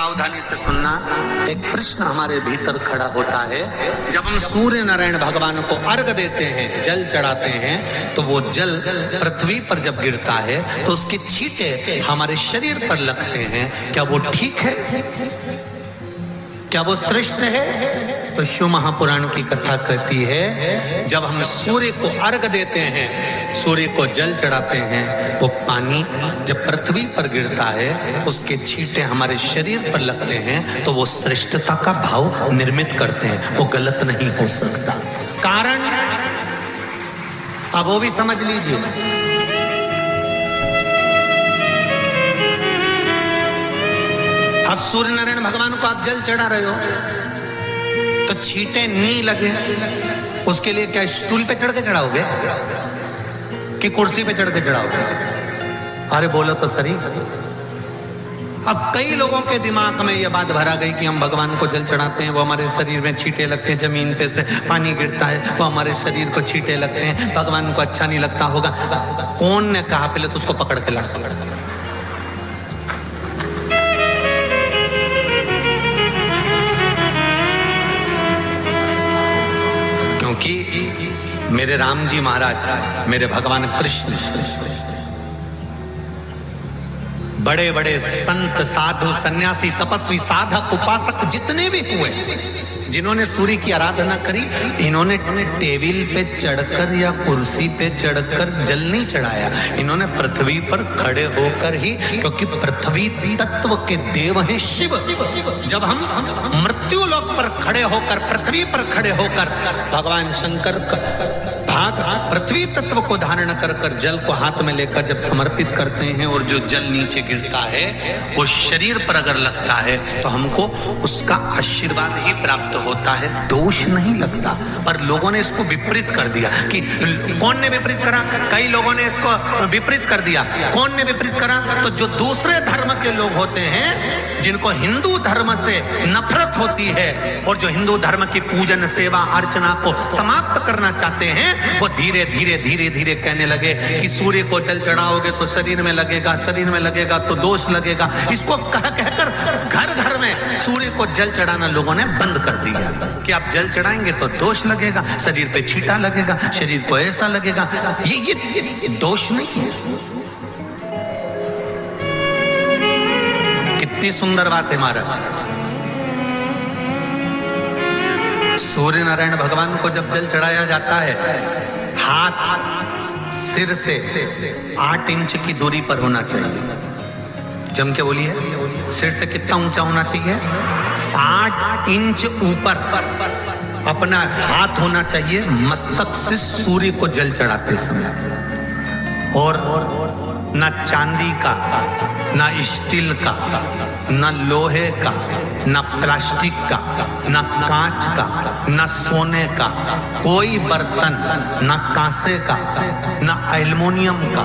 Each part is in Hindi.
सावधानी से सुनना। एक प्रश्न हमारे भीतर खड़ा होता है, जब हम सूर्य नारायण भगवान को अर्घ देते हैं, जल चढ़ाते हैं, तो वो जल पृथ्वी पर जब गिरता है तो उसके छींटे हमारे शरीर पर लगते हैं। क्या वो ठीक है? क्या वो श्रेष्ठ है? तो शिव महापुराण की कथा कहती है, जब हम सूर्य को अर्घ देते हैं, सूर्य को जल चढ़ाते हैं, वो पानी जब पृथ्वी पर गिरता है, उसके छींटे हमारे शरीर पर लगते हैं, तो वो श्रेष्ठता का भाव निर्मित करते हैं। वो गलत नहीं हो सकता। कारण अब वो भी समझ लीजिए। अब सूर्य नारायण भगवान को आप जल चढ़ा रहे हो तो छींटे नहीं लगे, उसके लिए क्या स्टूल पे चढ़ के चढ़ाओगे कि कुर्सी पे चढ़ के चढ़ाओगे? अरे बोलो तो सही। अब कई लोगों के दिमाग में यह बात भरा गई कि हम भगवान को जल चढ़ाते हैं, वो हमारे शरीर में छींटे लगते हैं, जमीन पे से पानी गिरता है, वो हमारे शरीर को छींटे लगते हैं, भगवान को अच्छा नहीं लगता होगा। कौन ने कहा? पहले तो उसको पकड़ के ला। क्योंकि मेरे राम जी महाराज, मेरे भगवान कृष्ण, बड़े बड़े संत, साधु, सन्यासी, तपस्वी, साधक, उपासक जितने भी हुए, जिन्होंने सूर्य की आराधना करी, इन्होंने टेबल पे चढ़कर या कुर्सी पे चढ़कर जल नहीं चढ़ाया। इन्होंने पृथ्वी पर खड़े होकर ही, क्योंकि पृथ्वी तत्व के देव हैं शिव। जब हम मृत्यु लोक पर खड़े होकर, पृथ्वी पर खड़े होकर भगवान शंकर भाग पृथ्वी तत्व को धारण कर कर जल को हाथ में लेकर जब समर्पित करते हैं, और जो जल नीचे गिरता है वो शरीर पर अगर लगता है तो हमको उसका आशीर्वाद ही प्राप्त होता है, दोष नहीं लगता। पर लोगों ने इसको विपरीत कर दिया। कि कौन ने विपरीत करा? कई लोगों ने इसको विपरीत कर दिया। कौन ने विपरीत करा? तो जो दूसरे धर्म के लोग होते हैं, जिनको हिंदू धर्म से नफरत होती है और जो हिंदू धर्म की पूजन, सेवा, अर्चना को समाप्त करना चाहते हैं, वो धीरे धीरे धीरे धीरे कहने लगे कि सूर्य को जल चढ़ाओगे तो शरीर में लगेगा, शरीर में लगेगा तो दोष लगेगा। इसको कहकर घर घर में सूर्य को जल चढ़ाना लोगों ने बंद कर दिया कि आप जल चढ़ाएंगे तो दोष लगेगा, शरीर पे छींटा लगेगा, शरीर को ऐसा लगेगा। ये दोष नहीं है। कितनी सुंदर बात है महाराज। सूर्य नारायण भगवान को जब जल चढ़ाया जाता है, हाथ सिर से 8 इंच की दूरी पर होना चाहिए। जम के बोलिए, सिर से कितना ऊंचा होना चाहिए? 8 इंच ऊपर अपना हाथ होना चाहिए मस्तक से सूर्य को जल चढ़ाते समय। और ना चांदी का, ना स्टील का, ना लोहे का, ना प्लास्टिक का, ना कांच का, ना सोने का कोई बर्तन, ना कांसे का, ना एल्युमिनियम का,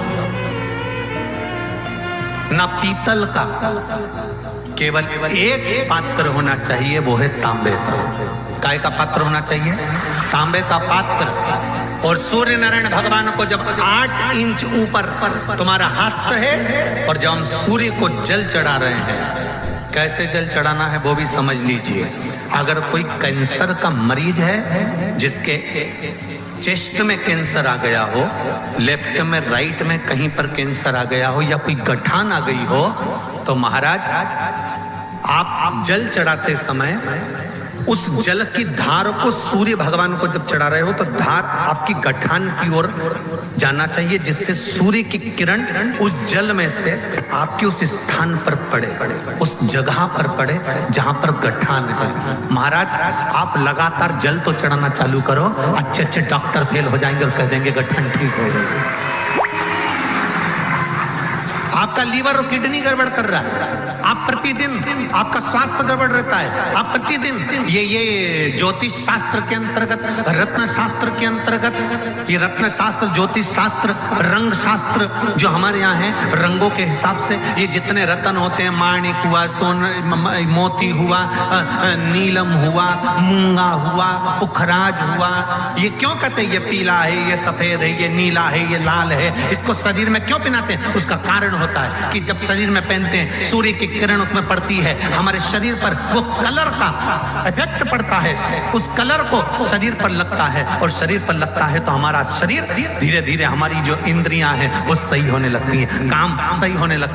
ना पीतल का। केवल एक पात्र होना चाहिए, वो है तांबे का। काय का पात्र होना चाहिए? तांबे का पात्र। और सूर्य नारायण भगवान को जब 8 इंच ऊपर तुम्हारा हस्त है, और जब हम सूर्य को जल चढ़ा रहे हैं, कैसे जल चढ़ाना है वो भी समझ लीजिए। अगर कोई कैंसर का मरीज है, जिसके चेस्ट में कैंसर आ गया हो, लेफ्ट में, राइट में कहीं पर कैंसर आ गया हो, या कोई गठान आ गई हो, तो महाराज आप जल चढ़ाते समय उस जल की धार को सूर्य भगवान को जब चढ़ा रहे हो तो धार आपकी गठान की ओर जाना चाहिए, जिससे सूर्य की किरण उस जल में से आपके उस स्थान पर पड़े, उस जगह पर पड़े जहां पर गठान है। महाराज आप लगातार जल तो चढ़ाना चालू करो, अच्छे अच्छे डॉक्टर फेल हो जाएंगे और कह देंगे गठान ठीक हो गई। आपका लीवर और किडनी गड़बड़ कर रहा है, आप प्रतिदिन आपका स्वास्थ्य गड़बड़ रहता है, आप प्रतिदिन ये ज्योतिष शास्त्र के अंतर्गत, रत्न शास्त्र के अंतर्गत, ये रत्न शास्त्र, ज्योतिष शास्त्र, रंग शास्त्र जो हमारे यहाँ है, रंगों के हिसाब से ये जितने रत्न होते हैं, माणिक हुआ, सोना, मोती हुआ, नीलम हुआ, मूंगा हुआ, पुखराज हुआ, ये क्यों कहते हैं ये पीला है, ये सफेद है, ये नीला है, ये लाल है, इसको शरीर में क्यों पहनाते हैं? उसका कारण होता है कि जब शरीर में पहनते हैं सूर्य की किरण उसमें पड़ती है, हमारे शरीर पर वो कलर का इफेक्ट पड़ता है, उस कलर को शरीर पर लगता है, और शरीर पर लगता है तो हमारा शरीर धीरे धीरे, हमारी जो इंद्रियां हैं वो सही होने लगती हैं, काम सही होने लगता है।